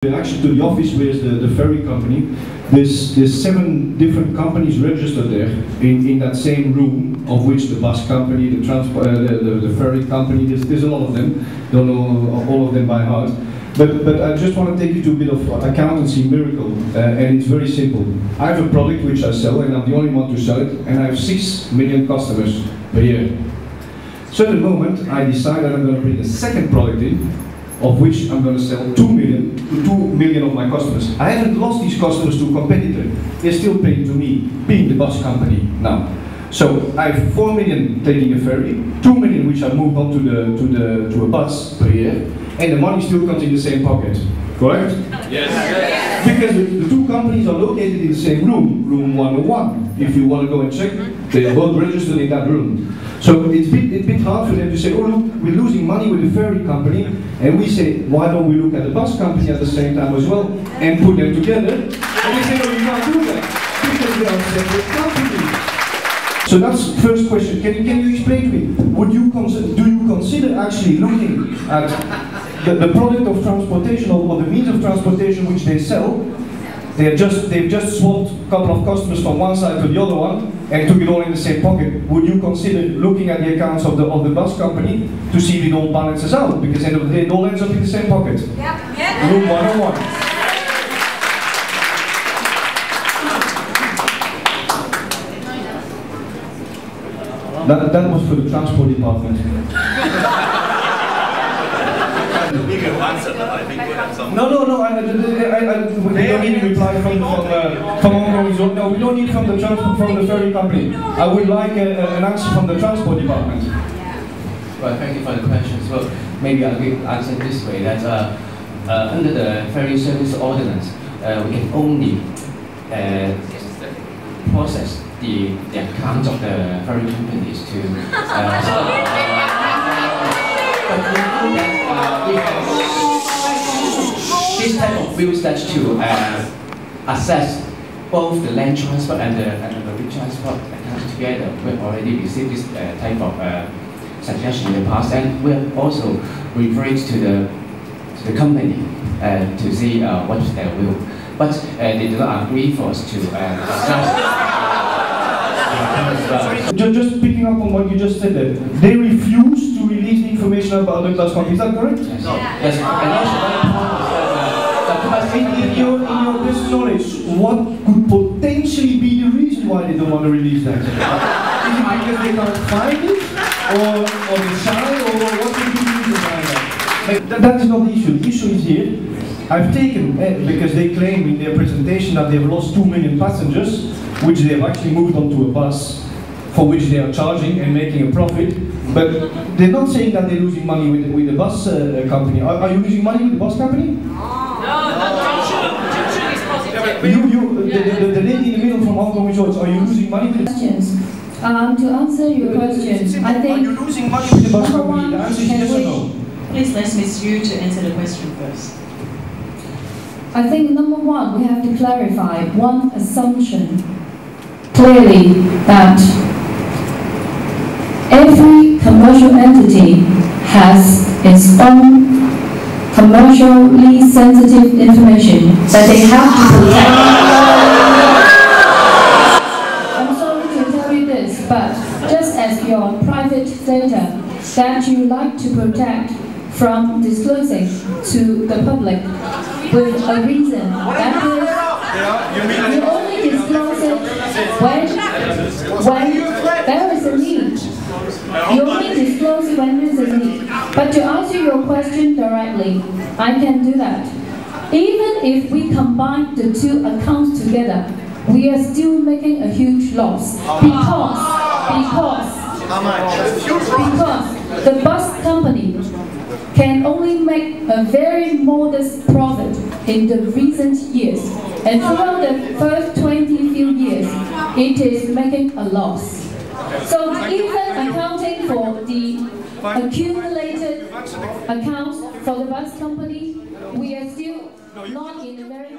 Actually, to the office where the ferry company, there's 7 different companies registered there in that same room, of which the bus company, the transport, the ferry company. There's a lot of them. Don't know all of them by heart. But I just want to take you to a bit of accountancy miracle, and it's very simple. I have a product which I sell, and I'm the only one to sell it, and I have 6 million customers per year. So at the moment, I decide that I'm going to bring a second product in, of which I'm going to sell 2 million of my customers. I haven't lost these customers to a competitor. They're still paying to me, being the bus company now. So I have 4 million taking a ferry, 2 million which I moved on to a bus per year, and the money still comes in the same pocket. Correct? Yes. Because the 2 companies are located in the same room, room 101. If you want to go and check, they are both registered in that room. So it's a bit hard for them to say, oh look, we're losing money with the ferry company, and we say, why don't we look at the bus company at the same time as well, and put them together? And they say, no, you can't do that, because they are separate companies. So that's the first question. Can you explain to me, do you consider actually looking at the product of transportation or the means of transportation which they sell? They've just swapped a couple of customers from one side to the other one and took it all in the same pocket. Would you consider looking at the accounts of the bus company to see if it all balances out? Because at the end of the day, it all ends up in the same pocket. Yep. Room 101. That was for the transport department. We can answer that. I think we have some. No. We don't need a reply from ongoing. No, we don't need from the ferry company. I would like an answer from the transport department. Well, thank you for the questions. Well, maybe I will answer this way: that under the ferry service ordinance, we can only process the accounts of the ferry companies to. This type of bills that to assess both the land transport and the marine transport accounts together. We have already received this type of suggestion in the past, and we have also referred to the company to see what's their will. But they do not agree for us to discuss. Just picking up on what you just said there, they refuse to release the information about the bus company. Is that correct? Yes. Yes. And also, in your business knowledge, what could potentially be the reason why they don't want to release that? Is it because they can't find it, or the shy, or what could be the reason behind that? That is not the issue. The issue is here. I've taken, because they claim in their presentation that they've lost 2 million passengers, which they have actually moved onto a bus, for which they are charging and making a profit. But they're not saying that they're losing money with the bus company. Are you losing money with the bus company? The lady in the middle from Hong Kong Resorts, are you losing money with the questions? To answer your question, I think. Are you losing money with the bus company? The answer is yes or no. Please let's Miss Yu to answer the question first. I think number one, we have to clarify one assumption clearly, that every commercial entity has its own commercially sensitive information that they have to protect. I'm sorry to tell you this, but just as your private data that you like to protect from disclosing to the public with a reason, that is, you only disclose it when there is a need. You only disclose it when there is a need. But to answer your question directly, I can do that. Even if we combine the 2 accounts together, we are still making a huge loss because the bus company can only make a very modest profit in the recent years, and throughout the first 20 few years, it is making a loss. So even accounting for the accumulated accounts for the bus company, we are still not in a very